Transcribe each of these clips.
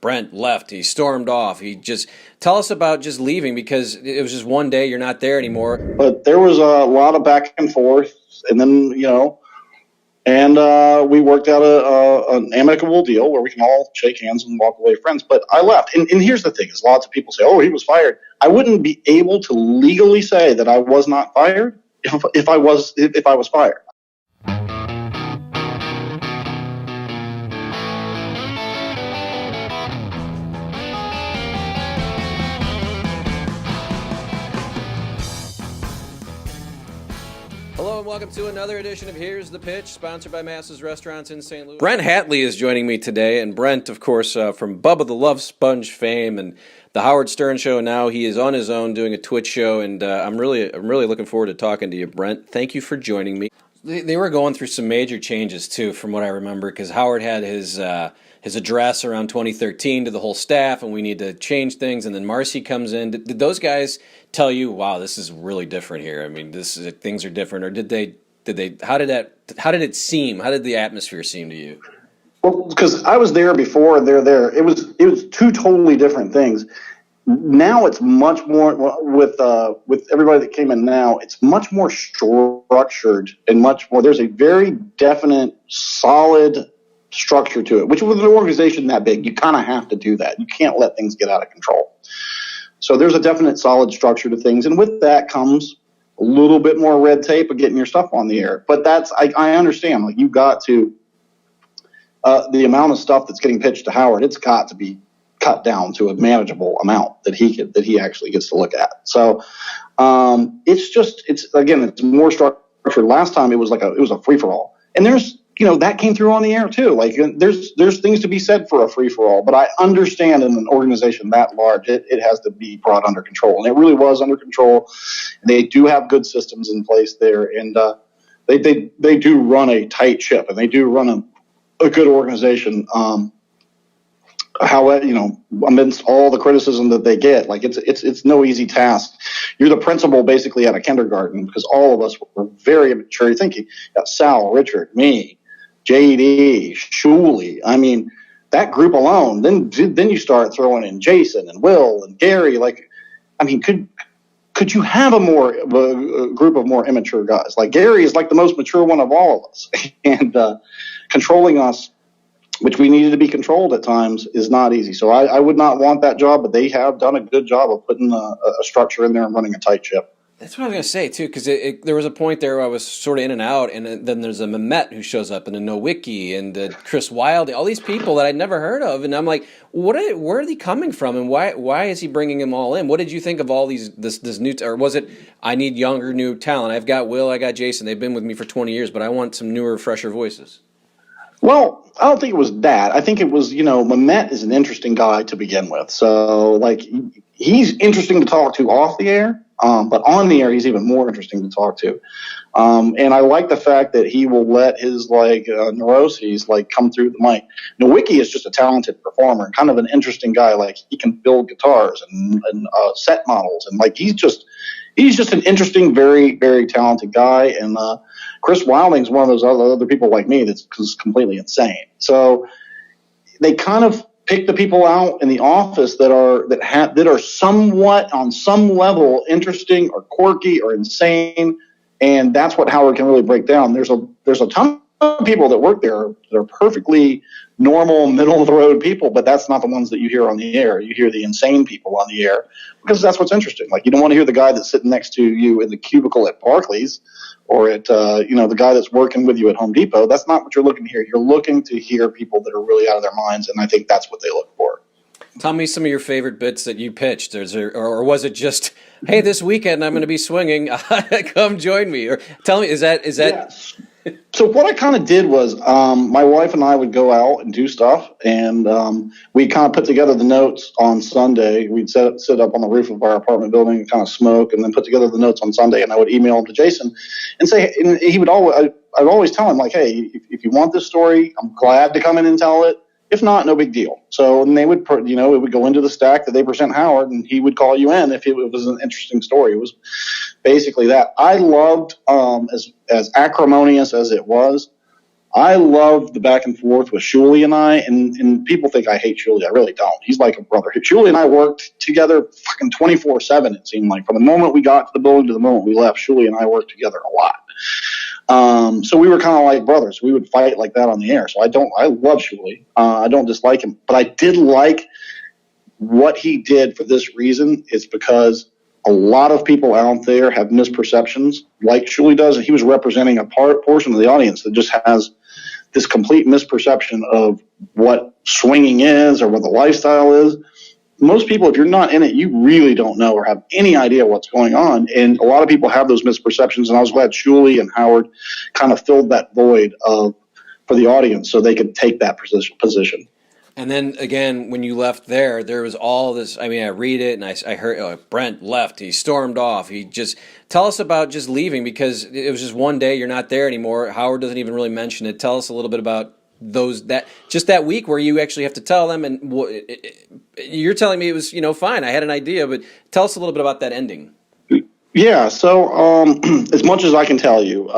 Brent left. He stormed off. He just tell us about just leaving because it was just one day. You're not there anymore. But there was a lot of back and forth, and then we worked out an amicable deal where we can all shake hands and walk away friends. But I left, and here's the thing: is lots of people say, "Oh, he was fired." I wouldn't be able to legally say that I was not fired if I was fired. Hello and welcome to another edition of Here's the Pitch, sponsored by Massa's Restaurants in St. Louis. Brent Hatley is joining me today, and Brent, of course, from Bubba the Love Sponge fame and the Howard Stern Show. Now he is on his own doing a Twitch show, and I'm really looking forward to talking to you, Brent. Thank you for joining me. They were going through some major changes too, from what I remember, because Howard had his address around 2013 to the whole staff, and we need to change things. And then Marci comes in. Did those guys tell you, "Wow, this is really different here"? I mean, things are different, or did they? How did it seem? How did the atmosphere seem to you? Well, because I was there before and they're there. It was two totally different things. Now it's much more with everybody that came in now. It's much more structured and much more. There's a very definite, solid structure to it. Which with an organization that big, you kind of have to do that. You can't let things get out of control. So there's a definite, solid structure to things, and with that comes a little bit more red tape of getting your stuff on the air. But I understand. Like, you've got to the amount of stuff that's getting pitched to Howard. It's got to be cut down to a manageable amount that he actually gets to look at. So it's more structured. Last time it was a free for all, and there's that came through on the air too. Like, there's things to be said for a free for all, but I understand in an organization that large, it has to be brought under control, and it really was under control. They do have good systems in place there, and they do run a tight ship, and they do run a good organization. Amidst all the criticism that they get, like it's no easy task. You're the principal basically at a kindergarten, because all of us were very immature thinking. Sal, Richard, me, JD, Shuli. I mean, that group alone. Then you start throwing in Jason and Will and Gary. Like, I mean, could you have a group of more immature guys? Like, Gary is like the most mature one of all of us, and controlling us, which we needed to be controlled at times, is not easy. So I would not want that job, but they have done a good job of putting a structure in there and running a tight ship. That's what I was going to say, too, because there was a point there where I was sort of in and out, and then there's a Mehmet who shows up, and a Nowicki, and Chris Wilde, all these people that I'd never heard of, and I'm like, where are they coming from, and why is he bringing them all in? What did you think of all this new, or was it, I need younger, new talent? I've got Will, I got Jason, they've been with me for 20 years, but I want some newer, fresher voices. Well, I don't think it was that. I think it was, Mehmet is an interesting guy to begin with. So, like, he's interesting to talk to off the air, but on the air, he's even more interesting to talk to. And I like the fact that he will let his, neuroses, come through the mic. Nowicki is just a talented performer, kind of an interesting guy. Like, he can build guitars and set models. And, he's just an interesting, very, very talented guy. And Chris Wilding's one of those other people like me that's completely insane. So they kind of pick the people out in the office that are somewhat on some level interesting or quirky or insane, and that's what Howard can really break down. There's a ton of people that work there that are perfectly normal, middle of the road people, but that's not the ones that you hear on the air. You hear the insane people on the air because that's what's interesting. Like, you don't want to hear the guy that's sitting next to you in the cubicle at Barclays or at the guy that's working with you at Home Depot. That's not what you're looking to hear. You're looking to hear people that are really out of their minds, and I think that's what they look for. Tell me some of your favorite bits that you pitched, or was it just, hey, this weekend I'm going to be swinging, come join me? Or tell me, is that? Yes. So what I kind of did was my wife and I would go out and do stuff, and we kind of put together the notes on Sunday. We'd sit up on the roof of our apartment building and kind of smoke, and then put together the notes on Sunday, and I would email them to Jason and say, and he would always, I'd always tell him, like, hey, if you want this story, I'm glad to come in and tell it. If not, no big deal. So and they would, it would go into the stack that they present Howard, and he would call you in if it was an interesting story. It was basically that. I loved, as acrimonious as it was, I love the back and forth with Shuli and I, and people think I hate Shuli. I really don't. He's like a brother. Shuli and I worked together fucking 24/7. It seemed like from the moment we got to the building to the moment we left, Shuli and I worked together a lot. So we were kind of like brothers. We would fight like that on the air. So I love Shuli. I don't dislike him, but I did like what he did for this reason. It's because a lot of people out there have misperceptions like Shuli does. And he was representing a portion of the audience that just has this complete misperception of what swinging is or what the lifestyle is. Most people, if you're not in it, you really don't know or have any idea what's going on. And a lot of people have those misperceptions. And I was glad Shuli and Howard kind of filled that void for the audience so they could take that position. And then again, when you left there was all this. I mean, I read it and I heard Brent left. He stormed off. Tell us about just leaving, because it was just one day. You're not there anymore. Howard doesn't even really mention it. Tell us a little bit about that week where you actually have to tell them. And you're telling me it was fine. I had an idea, but tell us a little bit about that ending. Yeah. So as much as I can tell you.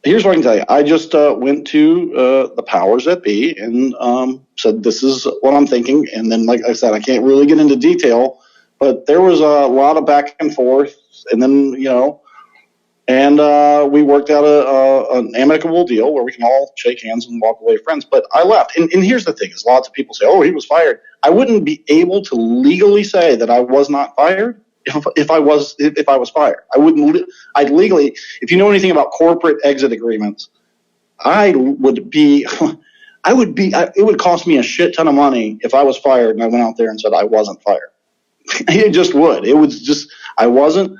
Here's what I can tell you. I just went to the powers that be and said, this is what I'm thinking. And then, like I said, I can't really get into detail, but there was a lot of back and forth. And then, we worked out an amicable deal where we can all shake hands and walk away friends. But I left. And here's the thing is lots of people say, oh, he was fired. I wouldn't be able to legally say that I was not fired. If I was fired, I'd legally, if you know anything about corporate exit agreements, it would cost me a shit ton of money if I was fired and I went out there and said I wasn't fired. It just would. It was just, I wasn't.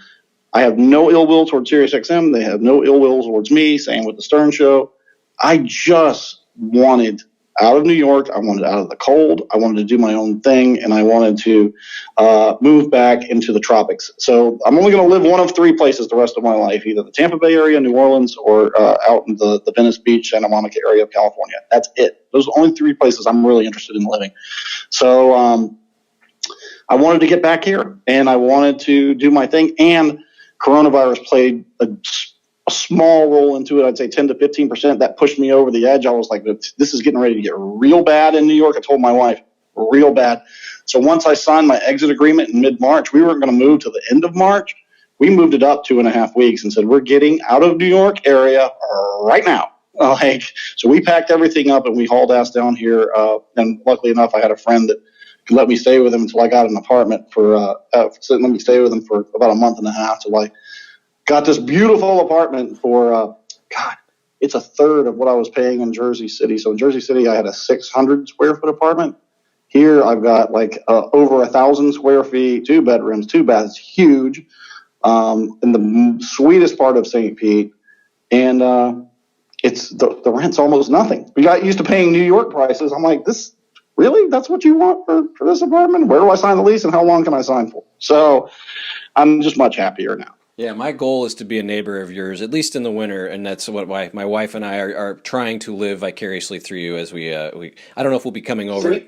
I have no ill will towards SiriusXM. They have no ill will towards me. Same with the Stern Show. I just wanted out of New York. I wanted out of the cold. I wanted to do my own thing, and I wanted to move back into the tropics. So I'm only going to live one of three places the rest of my life, either the Tampa Bay area, New Orleans, or out in the Venice Beach, Santa Monica area of California. That's it. Those are the only three places I'm really interested in living. So I wanted to get back here, and I wanted to do my thing, and coronavirus played a small role into it. I'd say 10 to 15%. That pushed me over the edge. I was like, this is getting ready to get real bad in New York. I told my wife, real bad. So once I signed my exit agreement in mid-March, we weren't going to move to the end of March. We moved it up 2.5 weeks and said, we're getting out of New York area right now. So we packed everything up and we hauled ass down here. And luckily enough, I had a friend that could let me stay with him until I got an apartment let me stay with him for about a month and a half till I got this beautiful apartment for, it's a third of what I was paying in Jersey City. So in Jersey City, I had a 600 square foot apartment. Here, I've got over 1,000 square feet, 2 bedrooms, 2 baths, huge, in the sweetest part of St. Pete. And it's the rent's almost nothing. We got used to paying New York prices. I'm like, really? That's what you want for this apartment? Where do I sign the lease and how long can I sign for? So I'm just much happier now. Yeah, my goal is to be a neighbor of yours, at least in the winter, and that's what my wife and I are trying to live vicariously through you as we I don't know if we'll be coming over.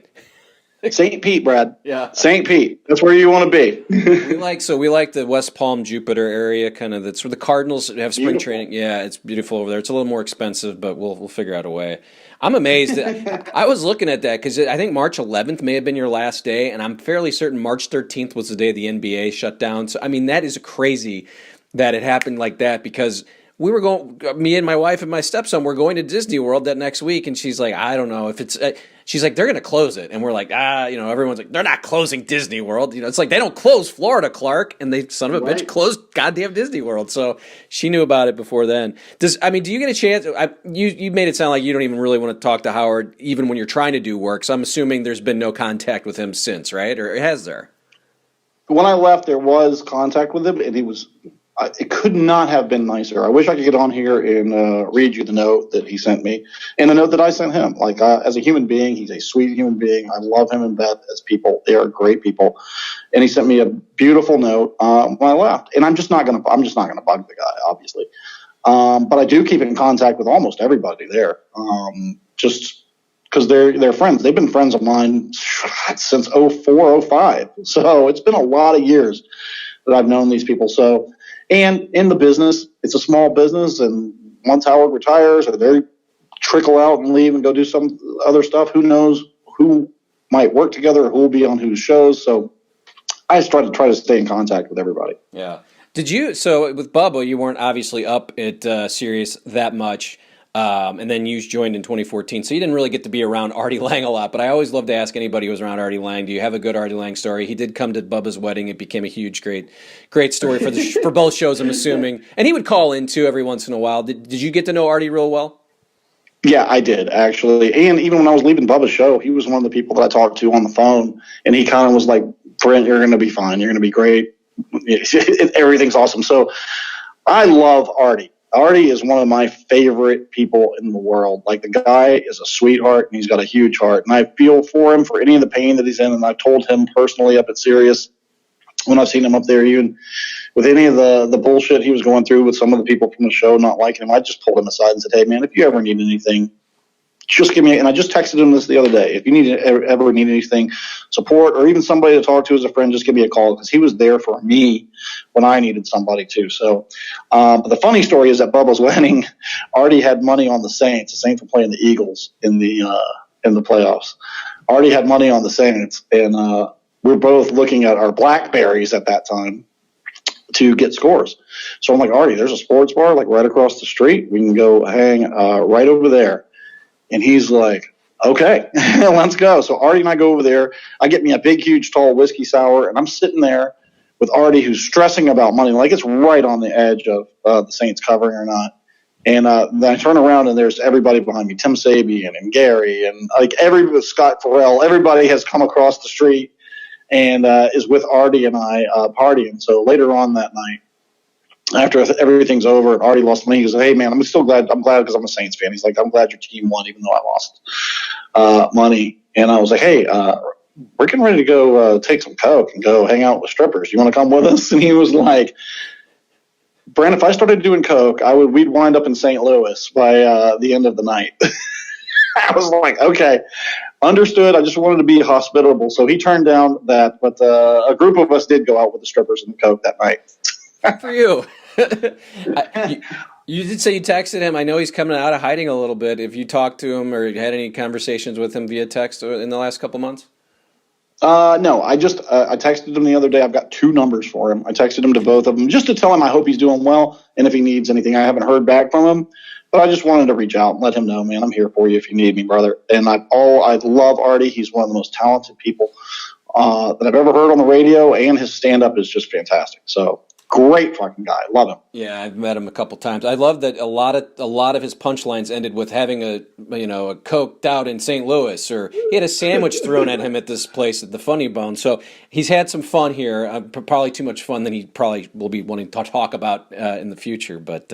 St. Pete, Brad. Yeah. St. Pete. That's where you want to be. we like the West Palm, Jupiter area, kind of. That's where the Cardinals have spring training. Yeah, it's beautiful over there. It's a little more expensive, but we'll figure out a way. I'm amazed. I was looking at that because I think March 11th may have been your last day, and I'm fairly certain March 13th was the day the NBA shut down. So, I mean, that is crazy that it happened like that because we were me and my wife and my stepson were going to Disney World that next week, and she's like, I don't know if it's, she's like, they're going to close it. And we're like, everyone's like, they're not closing Disney World. It's like, they don't close Florida, Clark, and they, son of a bitch, closed goddamn Disney World. So she knew about it before then. Do you get a chance? You made it sound like you don't even really want to talk to Howard, even when you're trying to do work. So I'm assuming there's been no contact with him since, right? Or has there? When I left, there was contact with him, and he was, it could not have been nicer. I wish I could get on here and read you the note that he sent me and the note that I sent him. As a human being, he's a sweet human being. I love him and Beth as people. They are great people. And he sent me a beautiful note when I left. And I'm just not gonna bug the guy, obviously. But I do keep in contact with almost everybody there. Just because they're friends. They've been friends of mine since 04, 05. So it's been a lot of years that I've known these people. So. And in the business, it's a small business, and once Howard retires or they trickle out and leave and go do some other stuff. Who knows who might work together or who will be on whose shows. So I just try to stay in contact with everybody. Yeah. So with Bubba, you weren't obviously up at Sirius that much. And then you joined in 2014, so you didn't really get to be around Artie Lange a lot. But I always love to ask anybody who was around Artie Lange, do you have a good Artie Lange story? He did come to Bubba's wedding. It became a huge, great story for both shows, I'm assuming. And he would call in, too, every once in a while. Did you get to know Artie real well? Yeah, I did, actually. And even when I was leaving Bubba's show, he was one of the people that I talked to on the phone. And he kind of was like, Brent, you're going to be fine. You're going to be great. Everything's awesome. So I love Artie. Artie is one of my favorite people in the world. Like, the guy is a sweetheart, and he's got a huge heart. And I feel for him for any of the pain that he's in. And I've told him personally up at Sirius when I've seen him up there, even with any of the bullshit he was going through with some of the people from the show not liking him, I just pulled him aside and said, hey, man, if you ever need anything, just give me – and I just texted him this the other day. If you ever need anything, support, or even somebody to talk to as a friend, just give me a call, because he was there for me when I needed somebody too. So but the funny story is at Bubba's wedding, Artie had money on the Saints. The Saints were playing the Eagles in the playoffs. Artie had money on the Saints, and we're both looking at our Blackberries at that time to get scores. So I'm like, Artie, there's a sports bar like right across the street. We can go hang right over there. And he's like, okay, let's go. So Artie and I go over there. I get me a big, huge, tall whiskey sour, and I'm sitting there with Artie, who's stressing about money. Like, it's right on the edge of the Saints covering or not. And then I turn around, and there's everybody behind me, Tim Sabian and Gary and like Scott Farrell. Everybody has come across the street and is with Artie and I partying. So later on that night, after everything's over and Artie lost money, he goes, hey, man, I'm still glad. I'm glad because I'm a Saints fan. He's like, I'm glad your team won even though I lost money. And I was like, hey, we're getting ready to go take some Coke and go hang out with strippers. You want to come with us? And he was like, Brent, if I started doing Coke, we'd wind up in St. Louis by the end of the night. I was like, okay, understood. I just wanted to be hospitable. So he turned down that, but a group of us did go out with the strippers and the Coke that night. Good for you. You did say you texted him. I know he's coming out of hiding a little bit. Have you talked to him or had any conversations with him via text in the last couple months? No, I just I texted him the other day. I've got 2 numbers for him. I texted him to both of them just to tell him I hope he's doing well and if he needs anything. I haven't heard back from him, but I just wanted to reach out and let him know, man, I'm here for you if you need me, brother. And I love Artie. He's one of the most talented people that I've ever heard on the radio, and his stand-up is just fantastic. So great fucking guy. Love him. Yeah, I've met him a couple times. I love that a lot of his punchlines ended with having a coked out in St. Louis, or he had a sandwich thrown at him at this place at the Funny Bone. So he's had some fun here, probably too much fun than he probably will be wanting to talk about in the future. But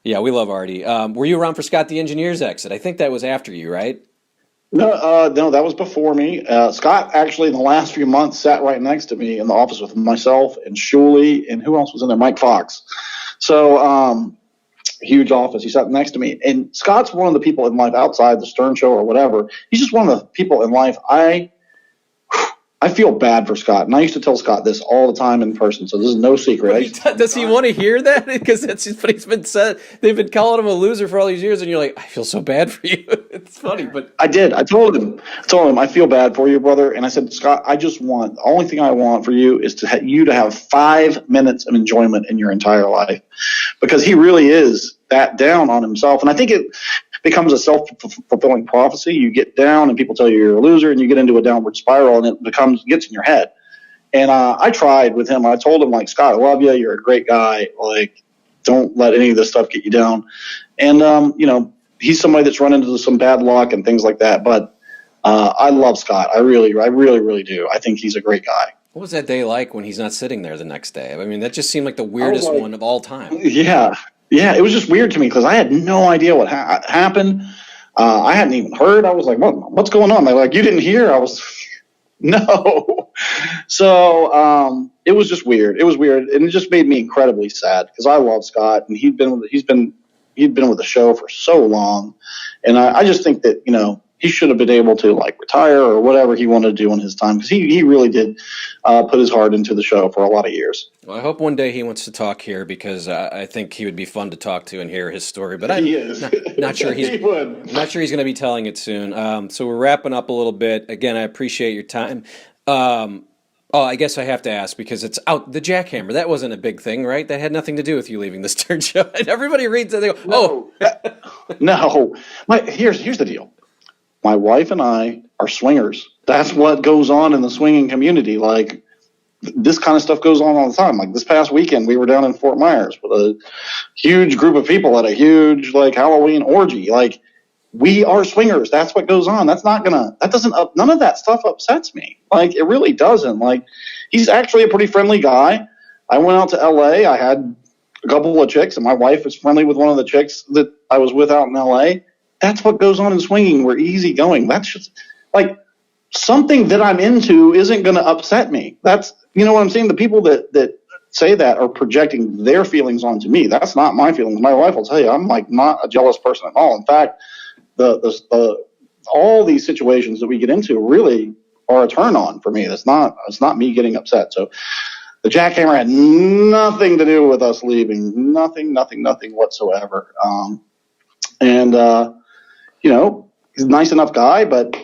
yeah, we love Artie. Were you around for Scott the Engineer's exit? I think that was after you, right? No, that was before me. Scott actually in the last few months sat right next to me in the office with myself and Shuli, and who else was in there? Mike Fox. So huge office. He sat next to me. And Scott's one of the people in life outside the Stern Show or whatever. He's just one of the people in life I feel bad for Scott. And I used to tell Scott this all the time in person, so this is no secret. Does he want to hear that? Because that's what he's been said. They've been calling him a loser for all these years, and you're like, I feel so bad for you. It's funny, but I did. I told him, I feel bad for you, brother. And I said, Scott, the only thing I want for you is you to have 5 minutes of enjoyment in your entire life, because he really is that down on himself. And I think it becomes a self-fulfilling prophecy. You get down and people tell you you're a loser, and you get into a downward spiral, and it gets in your head. And I tried with him. I told him, like, Scott, I love you. You're a great guy. Like, don't let any of this stuff get you down. And, he's somebody that's run into some bad luck and things like that. But I love Scott. I really, really do. I think he's a great guy. What was that day like when he's not sitting there the next day? I mean, that just seemed like the weirdest one of all time. Yeah, it was just weird to me because I had no idea what happened. I hadn't even heard. I was like, what's going on? They're like, you didn't hear? I was, no. So it was just weird. It was weird, and it just made me incredibly sad because I love Scott, and he'd been with the show for so long, and I just think that he should have been able to like retire or whatever he wanted to do in his time, because he really did put his heart into the show for a lot of years. Well, I hope one day he wants to talk here, because I think he would be fun to talk to and hear his story. But I'm He is. not sure he's He would. not sure he's going to be telling it soon. So we're wrapping up a little bit. Again, I appreciate your time. Oh, I guess I have to ask, because it's out. The jackhammer, that wasn't a big thing, right? That had nothing to do with you leaving the Stern Show. And everybody reads it, they go, "Oh, No. Here's the deal. My wife and I are swingers. That's what goes on in the swinging community. Like, this kind of stuff goes on all the time. Like, this past weekend, we were down in Fort Myers with a huge group of people at a huge, like, Halloween orgy. Like, we are swingers. That's what goes on. None of that stuff upsets me. Like, it really doesn't. Like, he's actually a pretty friendly guy. I went out to LA. I had a couple of chicks, and my wife was friendly with one of the chicks that I was with out in LA. That's what goes on in swinging. We're easygoing. That's just like something that I'm into isn't going to upset me. That's, you know what I'm saying? The people that say that are projecting their feelings onto me. That's not my feelings. My wife will tell you, I'm like not a jealous person at all. In fact, all these situations that we get into really are a turn on for me. It's not me getting upset. So the jackhammer had nothing to do with us leaving. Nothing whatsoever. You know, he's a nice enough guy, but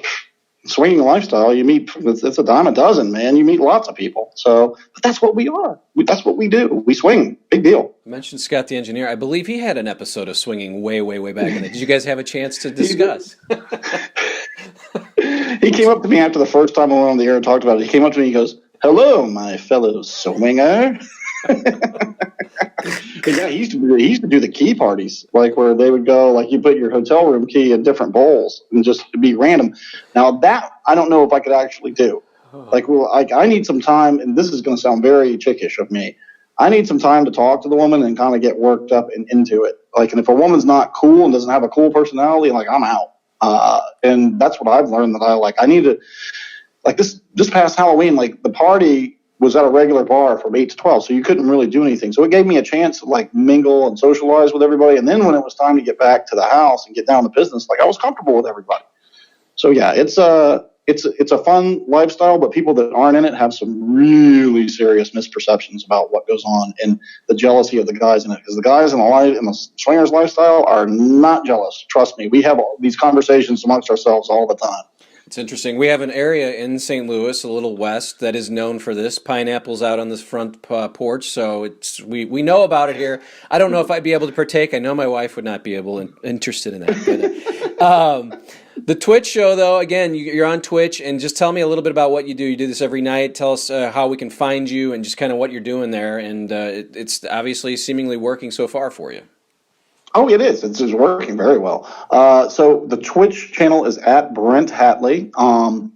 swinging lifestyle, you meet, it's a dime a dozen, man. You meet lots of people. So, but that's what we are. That's what we do. We swing. Big deal. I mentioned Scott the engineer. I believe he had an episode of swinging way back in the day. Did you guys have a chance to discuss? He came up to me after the first time I went on the air and talked about it. He came up to me and he goes, "Hello, my fellow swinger." Yeah, he used to do the key parties, like where they would go, like you put your hotel room key in different bowls and just be random. Now that I don't know if I could actually do. Like, well, I need some time, and this is going to sound very chickish of me. I need some time to talk to the woman and kind of get worked up and into it. Like, and if a woman's not cool and doesn't have a cool personality, like, I'm out. And that's what I've learned, that I like. I need to, like, this past Halloween, like the party was at a regular bar from 8 to 12, so you couldn't really do anything. So it gave me a chance to like mingle and socialize with everybody. And then when it was time to get back to the house and get down to business, like I was comfortable with everybody. So yeah, it's a fun lifestyle, but people that aren't in it have some really serious misperceptions about what goes on and the jealousy of the guys in it. Because the guys in the swingers lifestyle are not jealous. Trust me, we have these conversations amongst ourselves all the time. It's interesting. We have an area in St. Louis, a little west, that is known for this. Pineapples out on this front porch, so we know about it here. I don't know if I'd be able to partake. I know my wife would not be interested in that. But, the Twitch show, though, again, you're on Twitch, and just tell me a little bit about what you do. You do this every night. Tell us how we can find you and just kind of what you're doing there. And it's obviously seemingly working so far for you. Oh, it is. It's working very well. So the Twitch channel is at Brent Hatley on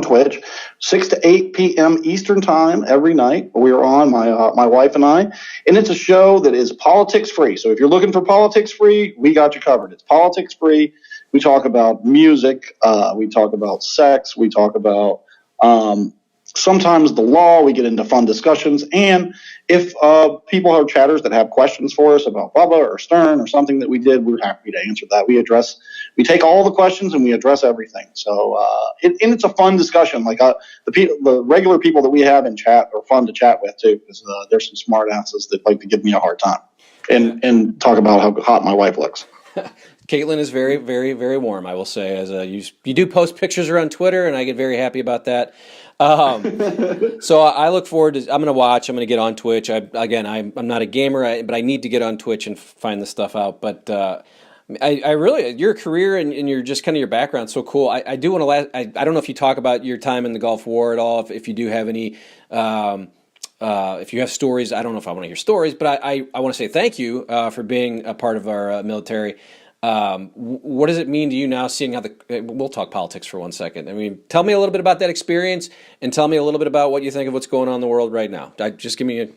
Twitch, 6 to 8 p.m. Eastern time every night. We are on, my wife and I, and it's a show that is politics free. So if you're looking for politics free, we got you covered. It's politics free. We talk about music. We talk about sex. We talk about sometimes the law. We get into fun discussions. And if people are chatters that have questions for us about Bubba or Stern or something that we did, we're happy to answer that. We take all the questions and we address everything. So and it's a fun discussion. Like the regular people that we have in chat are fun to chat with too, because there's some smart asses that like to give me a hard time and talk about how hot my wife looks. Caitlin is very, very, very warm, I will say. As you do post pictures around Twitter, and I get very happy about that. So I look forward to. I'm going to watch. I'm going to get on Twitch. I'm not a gamer, but I need to get on Twitch and find this stuff out. But I really, your career and your just kind of your background is so cool. I do want to. I don't know if you talk about your time in the Gulf War at all. If you do have any. If you have stories, I don't know if I want to hear stories, but I want to say thank you for being a part of our military. What does it mean to you now, seeing how we'll talk politics for 1 second. I mean, tell me a little bit about that experience and tell me a little bit about what you think of what's going on in the world right now. Just give me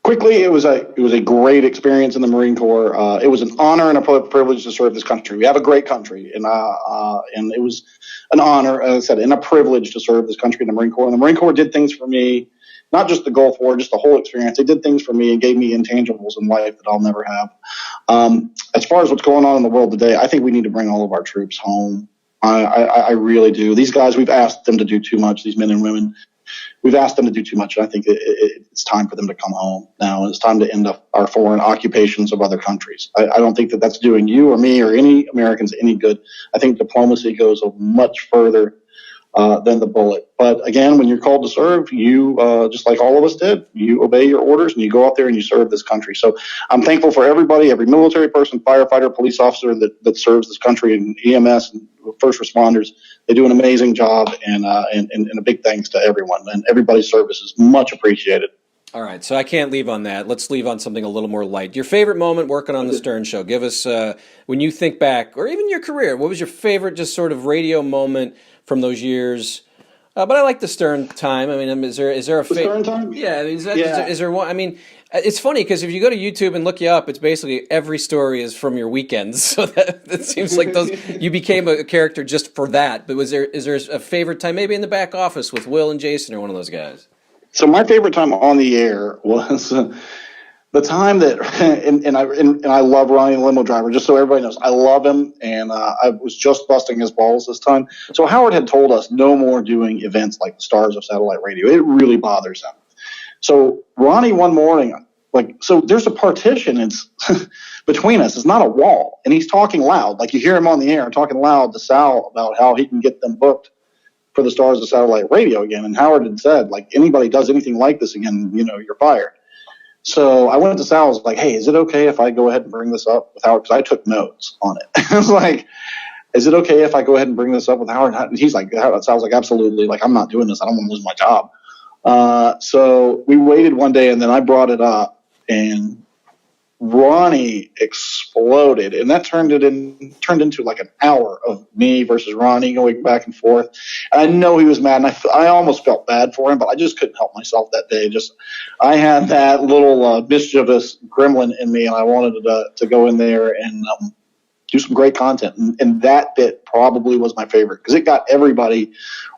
Quickly, it was a great experience in the Marine Corps. It was an honor and a privilege to serve this country. We have a great country, and it was an honor, as I said, and a privilege to serve this country in the Marine Corps. And the Marine Corps did things for me, not just the Gulf War, just the whole experience. They did things for me and gave me intangibles in life that I'll never have. As far as what's going on in the world today, I think we need to bring all of our troops home. I really do. These guys, we've asked them to do too much. These men and women, we've asked them to do too much. And I think it's time for them to come home now. It's time to end up our foreign occupations of other countries. I don't think that that's doing you or me or any Americans any good. I think diplomacy goes much further than the bullet. But again, when you're called to serve, you, just like all of us did, you obey your orders and you go out there and you serve this country. So I'm thankful for everybody, every military person, firefighter, police officer that serves this country, and EMS and first responders. They do an amazing job, and a big thanks to everyone. And everybody's service is much appreciated. All right, so I can't leave on that. Let's leave on something a little more light. Your favorite moment working on the Stern Show. Give us, when you think back, or even your career, what was your favorite just sort of radio moment from those years? But I like the Stern time. I mean, is there a Stern time? Yeah, is there one? I mean, it's funny because if you go to YouTube and look you up, it's basically every story is from your weekends. So that seems like you became a character just for that. But is there a favorite time, maybe in the back office with Will and Jason or one of those guys? So my favorite time on the air was the time that, and I love Ronnie, the limo driver, just so everybody knows, I love him, and I was just busting his balls this time. So Howard had told us no more doing events like the Stars of Satellite Radio. It really bothers him. So Ronnie one morning, so there's a partition between us. It's not a wall, and he's talking loud. Like you hear him on the air talking loud to Sal about how he can get them booked for the Stars of Satellite Radio again. And Howard had said, like, anybody does anything like this again, you're fired. So I went to Sal. I was like, hey, is it okay if I go ahead and bring this up with Howard? Because I took notes on it. I was like, is it okay if I go ahead and bring this up with Howard? And he's like, Sal's like, absolutely. Like, I'm not doing this. I don't want to lose my job. So we waited one day, and then I brought it up, and Ronnie exploded, and that turned into like an hour of me versus Ronnie going back and forth. And I know he was mad, and I almost felt bad for him, but I just couldn't help myself that day. I had that little mischievous gremlin in me, and I wanted to go in there and do some great content. And that bit probably was my favorite because it got everybody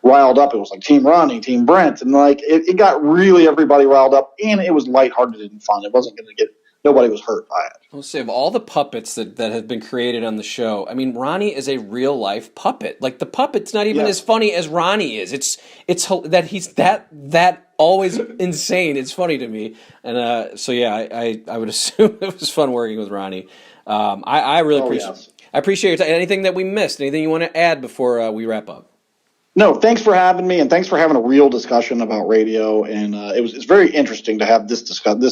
riled up. It was like Team Ronnie, Team Brent, and like it got really everybody riled up, and it was lighthearted and fun. It wasn't going to get. Nobody was hurt by it. I'll say, of all the puppets that have been created on the show, I mean, Ronnie is a real-life puppet. Like, the puppet's not even as funny as Ronnie is. It's that he's that always insane. It's funny to me. And so, yeah, I would assume it was fun working with Ronnie. I really appreciate your time. Anything that we missed? Anything you want to add before we wrap up? No, thanks for having me, and thanks for having a real discussion about radio. And it's very interesting to have this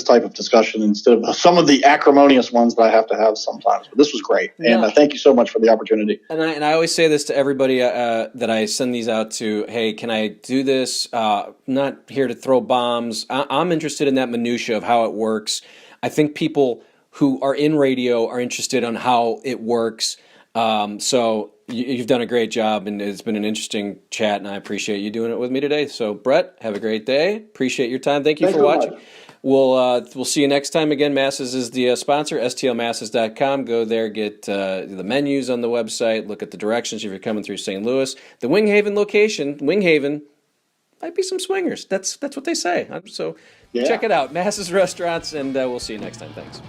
type of discussion instead of some of the acrimonious ones that I have to have sometimes. But this was great, and thank you so much for the opportunity. And I always say this to everybody that I send these out to. Hey, can I do this? Not here to throw bombs. I'm interested in that minutia of how it works. I think people who are in radio are interested on how it works. So you've done a great job, and it's been an interesting chat, and I appreciate you doing it with me today. So, Brett, have a great day. Appreciate your time. Thanks for watching. We'll see you next time. Again, Masses is the sponsor, stlmasses.com. Go there, get the menus on the website, look at the directions if you're coming through St. Louis. The Winghaven location, Winghaven, might be some swingers. That's what they say. So check it out, Masses Restaurants, and we'll see you next time. Thanks.